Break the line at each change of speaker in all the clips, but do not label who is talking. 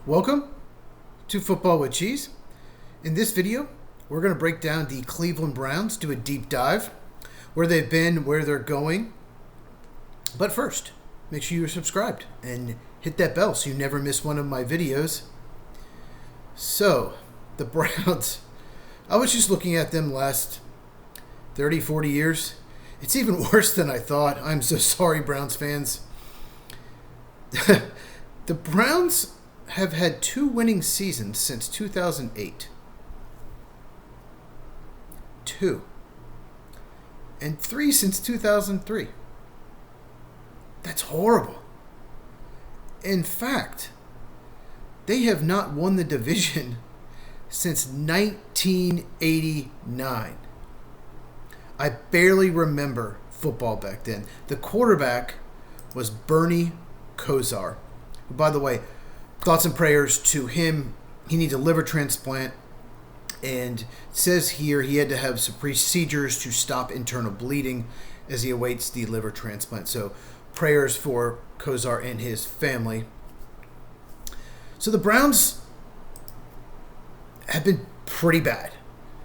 Welcome to Football with Cheese. In this video, we're going to break down the Cleveland Browns, do a deep dive, where they've been, where they're going. But first, make sure you're subscribed and hit that bell so you never miss one of my videos. So, the Browns, I was just looking at them last 30, 40 years. It's even worse than I thought. I'm so sorry, Browns fans. The Browns have had 2 winning seasons since 2008. 2. And 3 since 2003. That's horrible. In fact, they have not won the division since 1989. I barely remember football back then. The quarterback was Bernie Kosar. By the way, thoughts and prayers to him. He needs a liver transplant. And it says here he had to have some procedures to stop internal bleeding as he awaits the liver transplant. So prayers for Kosar and his family. So the Browns have been pretty bad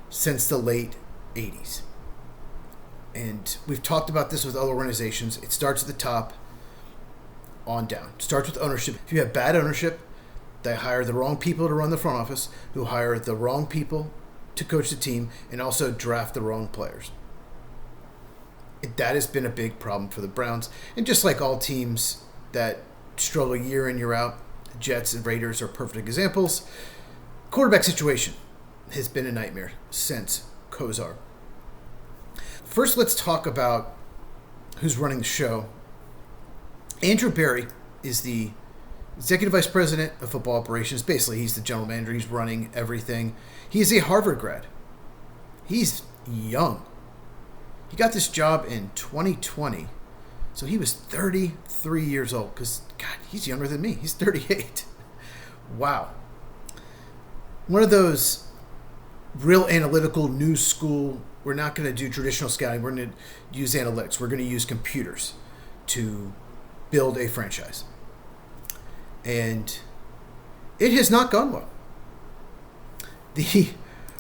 since the late 80s. And we've talked about this with other organizations. It starts at the top on down. It starts with ownership. If you have bad ownership, they hire the wrong people to run the front office, who hire the wrong people to coach the team, and also draft the wrong players. That has been a big problem for the Browns. And just like all teams that struggle year in, year out, the Jets and Raiders are perfect examples. Quarterback situation has been a nightmare since Kosar. First, let's talk about who's running the show. Andrew Berry is the Executive Vice President of Football Operations. Basically, he's the general manager. He's running everything. He is a Harvard grad. He's young. He got this job in 2020. So he was 33 years old. Because, God, he's younger than me. He's 38. Wow. One of those real analytical, new school, we're not going to do traditional scouting. We're going to use analytics. We're going to use computers to build a franchise. And it has not gone well. The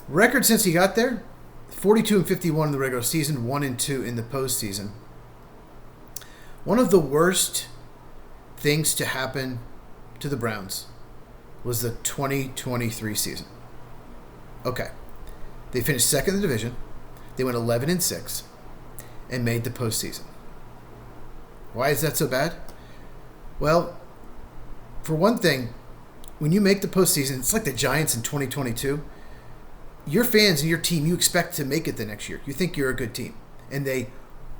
record since he got there, 42-51 in the regular season, 1-2 in the postseason. One of the worst things to happen to the Browns was the 2023 season. Okay. They finished second in the division. They went 11-6 and made the postseason. Why is that so bad? Well, for one thing, when you make the postseason, it's like the Giants in 2022. Your fans and your team, you expect to make it the next year. You think you're a good team. And they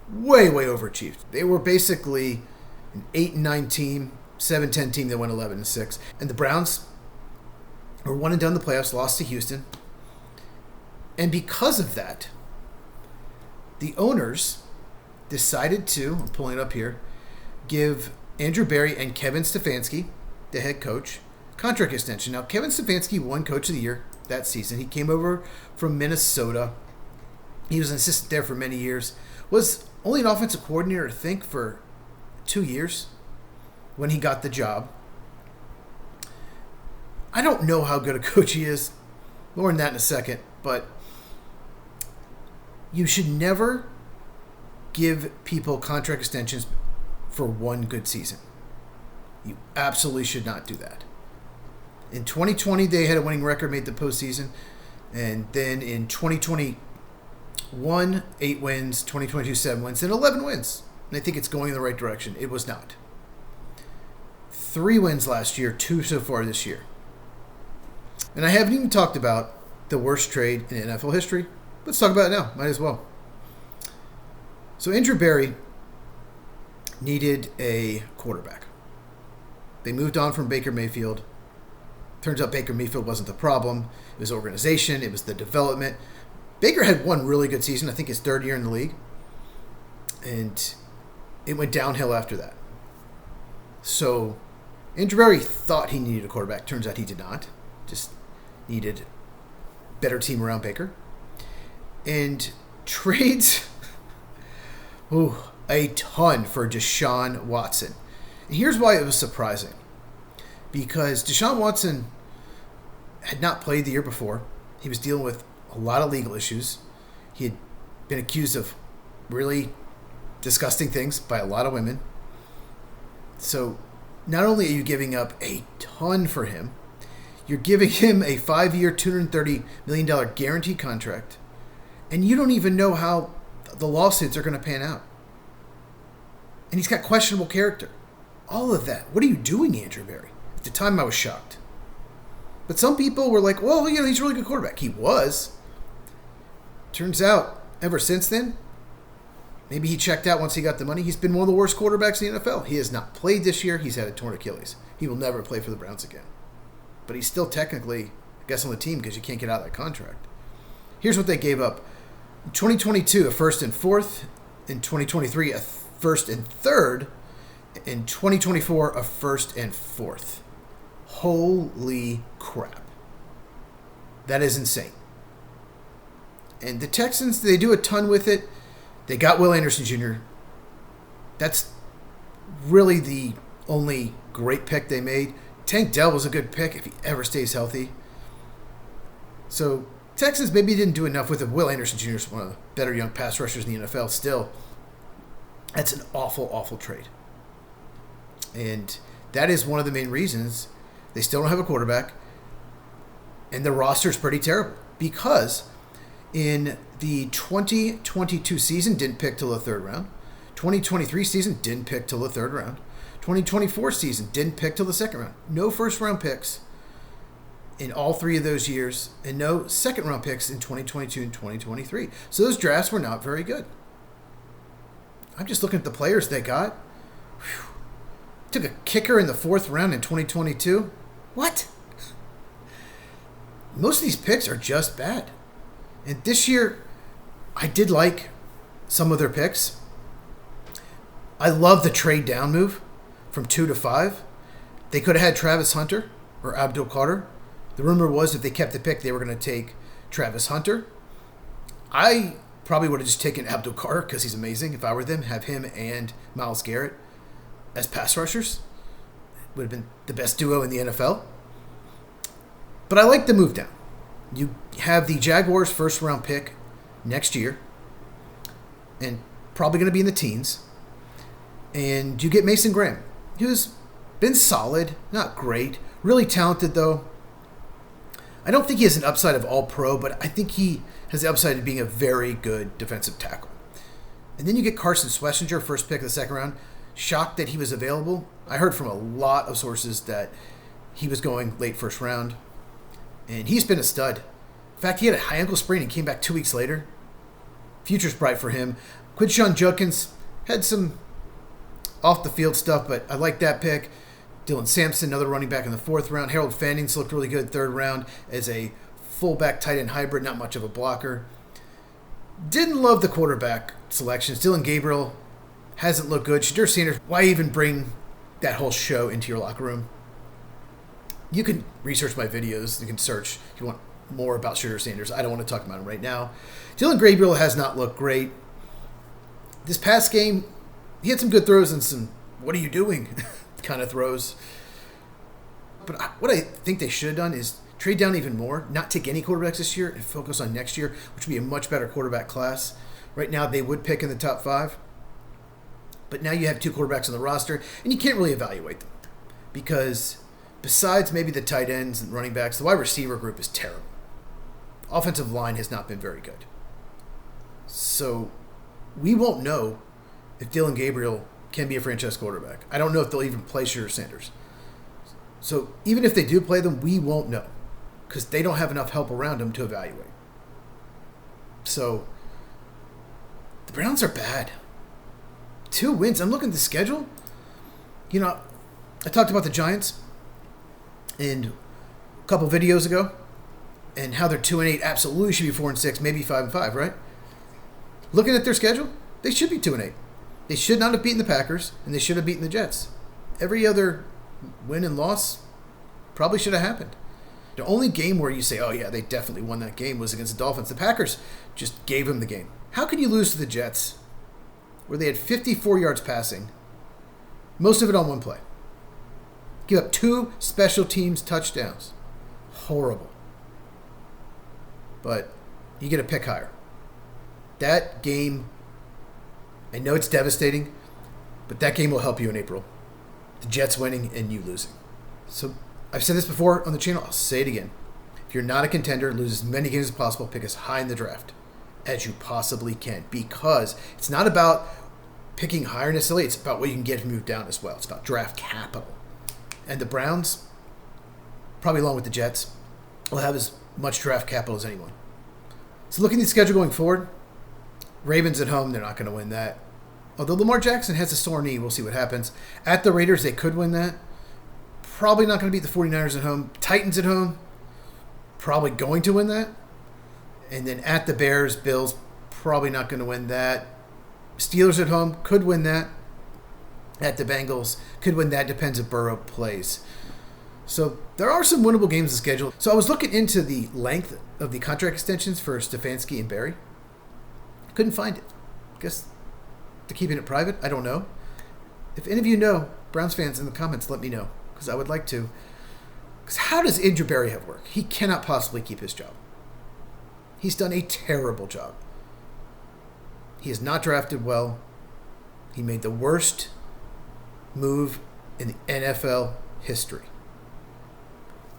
way overachieved. They were basically an 8-9 team, 7-10 team that went 11-6. And the Browns were 1 and done in the playoffs, lost to Houston. And because of that, the owners decided to, I'm pulling it up here, give Andrew Berry and Kevin Stefanski, the head coach, contract extension. Now, Kevin Stefanski won Coach of the Year that season. He came over from Minnesota. He was an assistant there for many years. Was only an offensive coordinator, I think, for 2 years when he got the job. I don't know how good a coach he is. More on that in a second. But you should never give people contract extensions for one good season. You absolutely should not do that. In 2020, they had a winning record, made the postseason. And then in 2021, 8 wins, 2022, 7 wins, and 11 wins. And I think it's going in the right direction. It was not. 3 wins last year, 2 so far this year. And I haven't even talked about the worst trade in NFL history. Let's talk about it now. Might as well. So Andrew Berry needed a quarterback. They moved on from Baker Mayfield. Turns out Baker Mayfield wasn't the problem. It was organization. It was the development. Baker had one really good season. I think his 3rd year in the league. And it went downhill after that. So Andrew Berry thought he needed a quarterback. Turns out he did not. Just needed a better team around Baker. And trades a ton for Deshaun Watson. And here's why it was surprising. because Deshaun Watson had not played the year before. He was dealing with a lot of legal issues. He had been accused of really disgusting things by a lot of women. So not only are you giving up a ton for him, you're giving him a 5-year, $230 million guaranteed contract, and you don't even know how the lawsuits are going to pan out. And he's got questionable character. All of that. What are you doing, Andrew Berry? At the time, I was shocked. But some people were like, well, he's a really good quarterback. He was. Turns out, ever since then, maybe he checked out once he got the money. He's been one of the worst quarterbacks in the NFL. He has not played this year. He's had a torn Achilles. He will never play for the Browns again. But he's still technically, I guess, on the team because you can't get out of that contract. Here's what they gave up. In 2022, a first and fourth. In 2023, a first and third. In 2024, a first and fourth. Holy crap. That is insane. And the Texans, they do a ton with it. They got Will Anderson Jr. That's really the only great pick they made. Tank Dell was a good pick if he ever stays healthy. So Texans maybe didn't do enough with it. Will Anderson Jr. is one of the better young pass rushers in the NFL still. That's an awful, awful trade. And that is one of the main reasons they still don't have a quarterback. And the roster is pretty terrible. Because in the 2022 season, didn't pick till the third round. 2023 season, didn't pick till the third round. 2024 season, didn't pick till the second round. No first-round picks in all 3 of those years, and no second-round picks in 2022 and 2023. So those drafts were not very good. I'm just looking at the players they got. Whew. Took a kicker in the 4th round in 2022. What? Most of these picks are just bad. And this year, I did like some of their picks. I love the trade down move from 2 to 5. They could have had Travis Hunter or Abdul Carter. The rumor was if they kept the pick, they were going to take Travis Hunter. I probably would have just taken Abdul Carter because he's amazing. If I were them, have him and Myles Garrett as pass rushers. Would have been the best duo in the NFL. But I like the move down. You have the Jaguars' first-round pick next year, and probably going to be in the teens. And you get Mason Graham, who's been solid, not great, really talented though. I don't think he has an upside of all-pro, but I think he has the upside of being a very good defensive tackle. And then you get Carson Schlesinger, first pick of the second round. Shocked that he was available. I heard from a lot of sources that he was going late first round. And he's been a stud. In fact, he had a high ankle sprain and came back 2 weeks later. Future's bright for him. Quinshon Judkins had some off-the-field stuff, but I like that pick. Dylan Sampson, another running back in the 4th round. Harold Fannings looked really good 3rd round as a fullback tight end hybrid, not much of a blocker. Didn't love the quarterback selections. Dylan Gabriel hasn't looked good. Shadur Sanders, why even bring that whole show into your locker room? You can research my videos. You can search if you want more about Shadur Sanders. I don't want to talk about him right now. Dylan Gabriel has not looked great. This past game, he had some good throws and some, what are you doing kind of throws. But what I think they should have done is trade down even more, not take any quarterbacks this year, and focus on next year, which would be a much better quarterback class. Right now, they would pick in the top 5. But now you have 2 quarterbacks on the roster, and you can't really evaluate them. Because besides maybe the tight ends and running backs, the wide receiver group is terrible. Offensive line has not been very good. So we won't know if Dylan Gabriel can be a franchise quarterback. I don't know if they'll even play Shadur Sanders. So even if they do play them, we won't know because they don't have enough help around them to evaluate. So the Browns are bad. 2 wins. I'm looking at the schedule. You know, I talked about the Giants in a couple videos ago and how they're 2-8, absolutely should be 4-6, maybe 5-5, right? Looking at their schedule, they should be 2-8. They should not have beaten the Packers, and they should have beaten the Jets. Every other win and loss probably should have happened. The only game where you say, oh yeah, they definitely won that game was against the Dolphins. The Packers just gave them the game. How could you lose to the Jets where they had 54 yards passing, most of it on one play? Give up 2 special teams touchdowns. Horrible. But you get a pick higher. That game, I know it's devastating, but that game will help you in April. The Jets winning and you losing. So I've said this before on the channel. I'll say it again. If you're not a contender, lose as many games as possible. Pick as high in the draft as you possibly can, because it's not about picking higher necessarily. It's about what you can get if you move down as well. It's about draft capital. And the Browns, probably along with the Jets, will have as much draft capital as anyone. So looking at the schedule going forward, Ravens at home, they're not going to win that. Although Lamar Jackson has a sore knee, we'll see what happens. At the Raiders, they could win that. Probably not going to beat the 49ers at home. Titans at home, probably going to win that. And then at the Bears, Bills, probably not going to win that. Steelers at home, could win that. At the Bengals, could win that. Depends if Burrow plays. So there are some winnable games in schedule. So I was looking into the length of the contract extensions for Stefanski and Barry. Couldn't find it. Guess they're keeping it private. I don't know. If any of you know, Browns fans in the comments, let me know, because I would like to. Because how does Andrew Barry have work? He cannot possibly keep his job. He's done a terrible job. He is not drafted well. He made the worst move in the NFL history.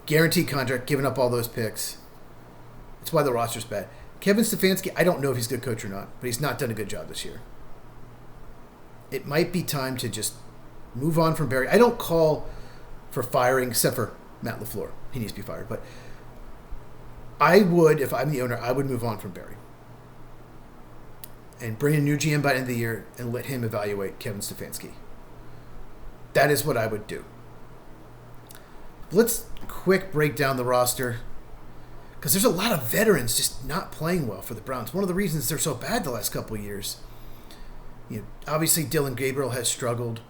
Guaranteed contract, giving up all those picks. That's why the roster's bad. Kevin Stefanski, I don't know if he's a good coach or not, but he's not done a good job this year. It might be time to just move on from Barry. I don't call for firing, except for Matt LaFleur. He needs to be fired. But I would, if I'm the owner, I would move on from Barry. And bring a new GM by the end of the year and let him evaluate Kevin Stefanski. That is what I would do. Let's quick break down the roster, because there's a lot of veterans just not playing well for the Browns. One of the reasons they're so bad the last couple of years. Obviously Dylan Gabriel has struggled.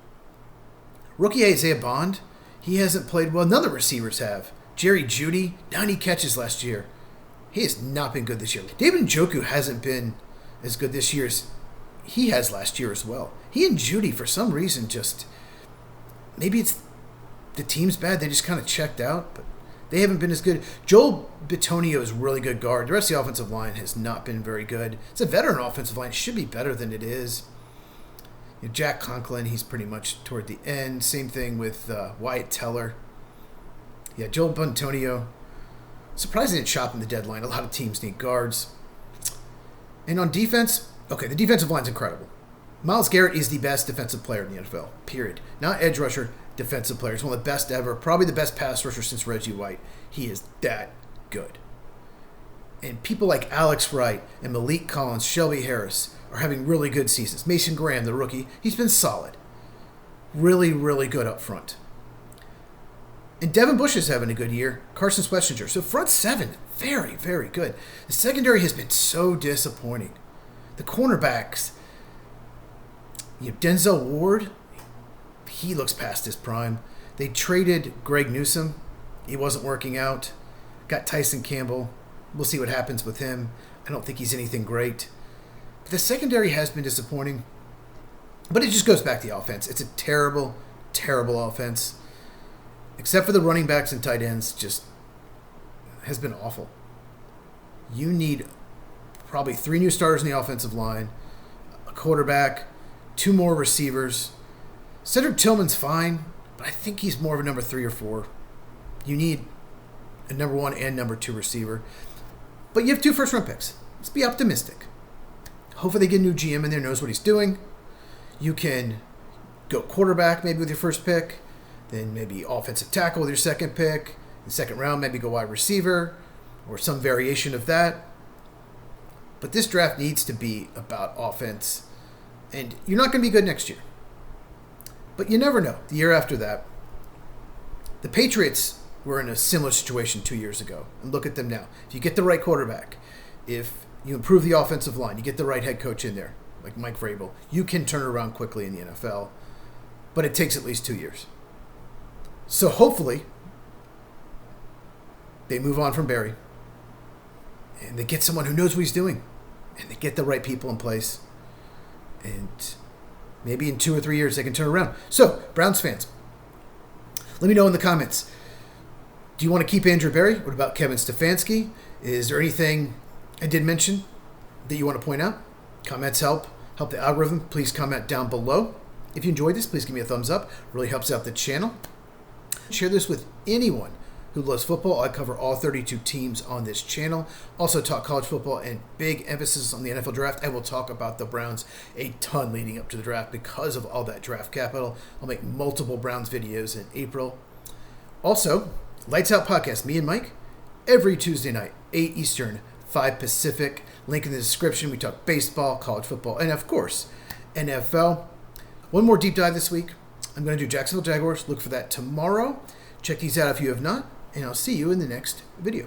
Rookie Isaiah Bond, he hasn't played well. None of the receivers have. Jerry Jeudy, 90 catches last year. He has not been good this year. David Njoku hasn't been as good this year as he has last year as well. He and Jeudy, for some reason, just maybe it's the team's bad. They just kind of checked out, but they haven't been as good. Joel Bitonio is a really good guard. The rest of the offensive line has not been very good. It's a veteran offensive line. It should be better than it is. Jack Conklin, he's pretty much toward the end. Same thing with Wyatt Teller. Yeah, Joel Bitonio. Surprised they didn't shop in the deadline. A lot of teams need guards. And on defense, okay, the defensive line's incredible. Myles Garrett is the best defensive player in the NFL, period. Not edge rusher, defensive player. He's one of the best ever, probably the best pass rusher since Reggie White. He is that good. And people like Alex Wright and Malik Collins, Shelby Harris are having really good seasons. Mason Graham, the rookie, he's been solid. Really, really good up front. And Devin Bush is having a good year. Carson Schwarzenegger. So front seven, very, very good. The secondary has been so disappointing. The cornerbacks, Denzel Ward, he looks past his prime. They traded Greg Newsome. He wasn't working out. Got Tyson Campbell. We'll see what happens with him. I don't think he's anything great. But the secondary has been disappointing. But it just goes back to the offense. It's a terrible, terrible offense. Except for the running backs and tight ends, just has been awful. You need probably 3 new starters in the offensive line, a quarterback, 2 more receivers. Cedric Tillman's fine, but I think he's more of a number 3 or 4. You need a number 1 and number 2 receiver. But you have 2 first-round picks. Let's be optimistic. Hopefully they get a new GM in there, knows what he's doing. You can go quarterback maybe with your first pick, then maybe offensive tackle with your second pick. In the second round, maybe go wide receiver or some variation of that. But this draft needs to be about offense. And you're not going to be good next year. But you never know. The year after that, the Patriots were in a similar situation 2 years ago. And look at them now. If you get the right quarterback, if you improve the offensive line, you get the right head coach in there, like Mike Vrabel, you can turn it around quickly in the NFL. But it takes at least 2 years. So hopefully, they move on from Barry. And they get someone who knows what he's doing. And they get the right people in place. And maybe in 2 or 3 years they can turn around. So, Browns fans, Let me know in the comments. Do you want to keep Andrew Berry? What about Kevin Stefanski? Is there anything I did mention that you want to point out? Comments help the algorithm. Please comment down below. If you enjoyed this, please give me a thumbs up. It really helps out the channel. Share this with anyone who loves football. I cover all 32 teams on this channel. Also talk college football and big emphasis on the NFL draft. I will talk about the Browns a ton leading up to the draft because of all that draft capital. I'll make multiple Browns videos in April. Also, Lights Out Podcast, me and Mike, every Tuesday night, 8 Eastern, 5 Pacific. Link in the description. We talk baseball, college football, and of course, NFL. One more deep dive this week. I'm going to do Jacksonville Jaguars. Look for that tomorrow. Check these out if you have not, and I'll see you in the next video.